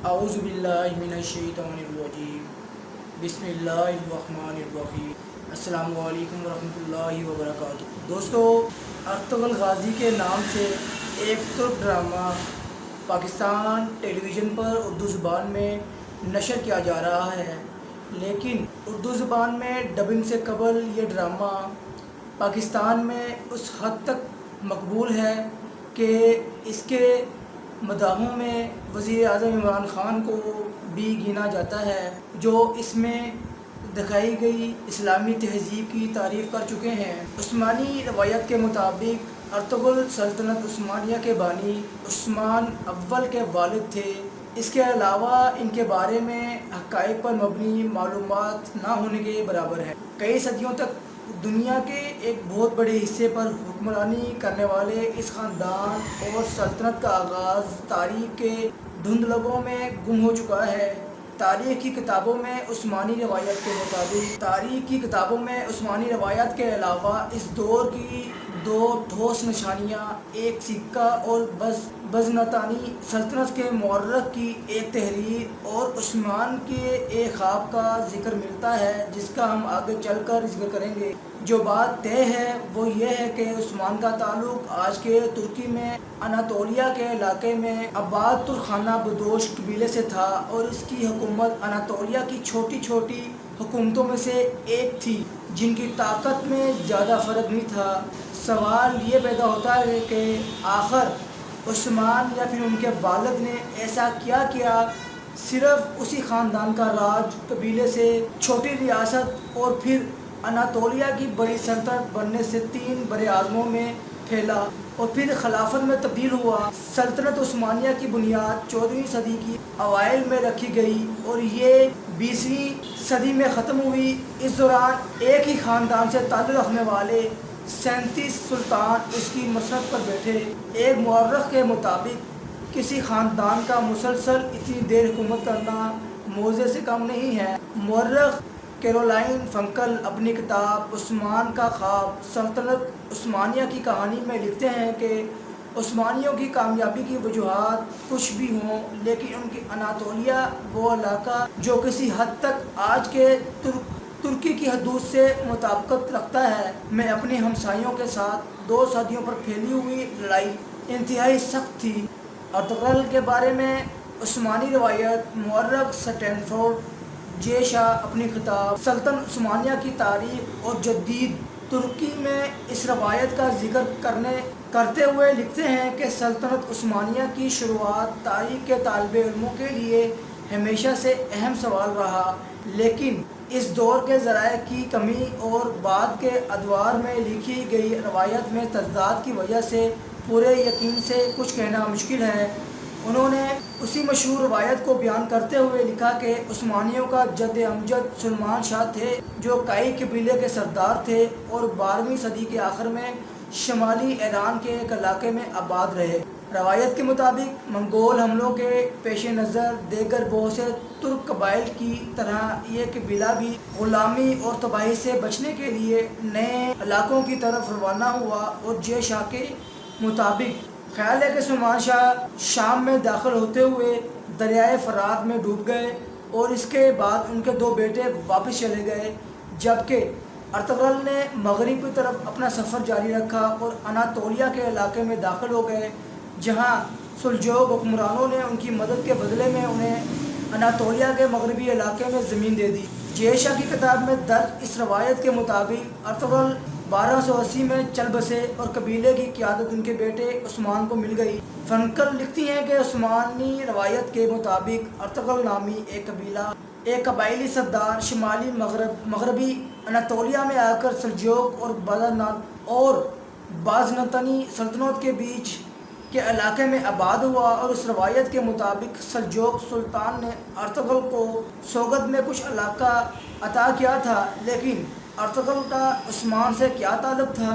اعوذ باللہ من الشیطان الرجیم بسم اللہ الرحمن الرحیم۔ السلام علیکم ورحمۃ اللہ وبرکاتہ۔ دوستو، ارطغرل غازی کے نام سے ایک ترک ڈرامہ پاکستان ٹیلی ویژن پر اردو زبان میں نشر کیا جا رہا ہے، لیکن اردو زبان میں ڈبنگ سے قبل یہ ڈرامہ پاکستان میں اس حد تک مقبول ہے کہ اس کے مداحوں میں وزیر اعظم عمران خان کو بھی گنا جاتا ہے، جو اس میں دکھائی گئی اسلامی تہذیب کی تعریف کر چکے ہیں۔ عثمانی روایت کے مطابق ارطغرل سلطنت عثمانیہ کے بانی عثمان اول کے والد تھے۔ اس کے علاوہ ان کے بارے میں حقائق پر مبنی معلومات نہ ہونے کے برابر ہے۔ کئی صدیوں تک دنیا کے ایک بہت بڑے حصے پر حکمرانی کرنے والے اس خاندان اور سلطنت کا آغاز تاریخ کے دھندلبوں میں گم ہو چکا ہے۔ تاریخ کی کتابوں میں عثمانی روایت کے علاوہ اس دور کی دو ٹھوس نشانیاں، ایک سکہ اور بزنطانی سلطنت کے مورخ کی ایک تحریر اور عثمان کے ایک خواب کا ذکر ملتا ہے، جس کا ہم آگے چل کر ذکر کریں گے۔ جو بات طے ہے وہ یہ ہے کہ عثمان کا تعلق آج کے ترکی میں اناطولیہ کے علاقے میں آباد ترخانہ بدوش قبیلے سے تھا، اور اس کی حکومت اناطولیہ کی چھوٹی چھوٹی حکومتوں میں سے ایک تھی جن کی طاقت میں زیادہ فرق نہیں تھا۔ سوال یہ پیدا ہوتا ہے کہ آخر عثمان یا پھر ان کے والد نے ایسا کیا کیا؟ صرف اسی خاندان کا راج قبیلے سے چھوٹی ریاست اور پھر اناطولیہ کی بڑی سلطنت بننے سے 3 بر اعظموں میں پھیلا اور پھر خلافت میں تبدیل ہوا۔ سلطنت عثمانیہ کی بنیاد 14ویں صدی کی اوائل میں رکھی گئی اور یہ 20ویں صدی میں ختم ہوئی۔ اس دوران ایک ہی خاندان سے تعلق رکھنے والے 37 سلطان اس کی مسند پر بیٹھے۔ ایک مورخ کے مطابق کسی خاندان کا مسلسل اتنی دیر حکومت کرنا معجزے سے کم نہیں ہے۔ مورخ کیرولائن فنکل اپنی کتاب عثمان کا خواب سلطنت عثمانیہ کی کہانی میں لکھتے ہیں کہ عثمانیوں کی کامیابی کی وجوہات کچھ بھی ہوں، لیکن ان کی اناطولیہ، وہ علاقہ جو کسی حد تک آج کے ترکی کی حدود سے مطابقت رکھتا ہے، میں اپنے ہمسایوں کے ساتھ 2 صدیوں پر پھیلی ہوئی لڑائی انتہائی سخت تھی۔ ارطغرل کے بارے میں عثمانی روایت۔ مورخ سٹینفورڈ جے شاہ اپنی کتاب سلطنت عثمانیہ کی تاریخ اور جدید ترکی میں اس روایت کا ذکر کرتے ہوئے لکھتے ہیں کہ سلطنت عثمانیہ کی شروعات تاریخ کے طالب علموں کے لیے ہمیشہ سے اہم سوال رہا، لیکن اس دور کے ذرائع کی کمی اور بعد کے ادوار میں لکھی گئی روایت میں تضاد کی وجہ سے پورے یقین سے کچھ کہنا مشکل ہے۔ انہوں نے اسی مشہور روایت کو بیان کرتے ہوئے لکھا کہ عثمانیوں کا جد امجد سلمان شاہ تھے، جو کائی قبیلے کے سردار تھے اور 12ویں صدی کے آخر میں شمالی ایران کے ایک علاقے میں آباد رہے۔ روایت کے مطابق منگول حملوں کے پیش نظر دیگر بہت سے ترک قبائل کی طرح یہ قبیلہ بھی غلامی اور تباہی سے بچنے کے لیے نئے علاقوں کی طرف روانہ ہوا، اور جے شاہ کے مطابق خیال ہے کہ سلمان شاہ شام میں داخل ہوتے ہوئے دریائے فرات میں ڈوب گئے اور اس کے بعد ان کے 2 بیٹے واپس چلے گئے، جبکہ ارطغرل نے مغرب کی طرف اپنا سفر جاری رکھا اور اناطولیہ کے علاقے میں داخل ہو گئے، جہاں سلجوق حکمرانوں نے ان کی مدد کے بدلے میں انہیں اناطولیہ کے مغربی علاقے میں زمین دے دی۔ جے شاہ کی کتاب میں درج اس روایت کے مطابق ارطغرل 1280 میں چل بسے اور قبیلے کی قیادت ان کے بیٹے عثمان کو مل گئی۔ فنکل لکھتی ہیں کہ عثمانی روایت کے مطابق ارطغرل نامی ایک قبائلی سردار شمالی مغربی اناطولیہ میں آ کر سلجوق اور بازنطینی سلطنت کے بیچ کے علاقے میں آباد ہوا، اور اس روایت کے مطابق سلجوق سلطان نے ارطغرل کو سوگد میں کچھ علاقہ عطا کیا تھا، لیکن ارطغرل کا عثمان سے کیا تعلق تھا؟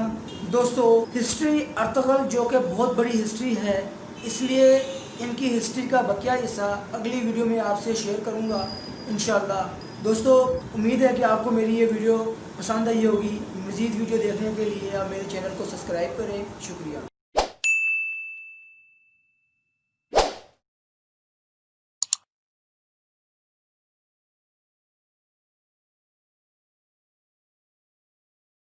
دوستو، ہسٹری ارطغرل جو کہ بہت بڑی ہسٹری ہے، اس لیے ان کی ہسٹری کا بقیہ حصہ اگلی ویڈیو میں آپ سے شیئر کروں گا انشاءاللہ۔ دوستو، امید ہے کہ آپ کو میری یہ ویڈیو پسند آئی ہوگی۔ مزید ویڈیو دیکھنے کے لیے آپ میرے چینل کو سبسکرائب کریں۔ شکریہ۔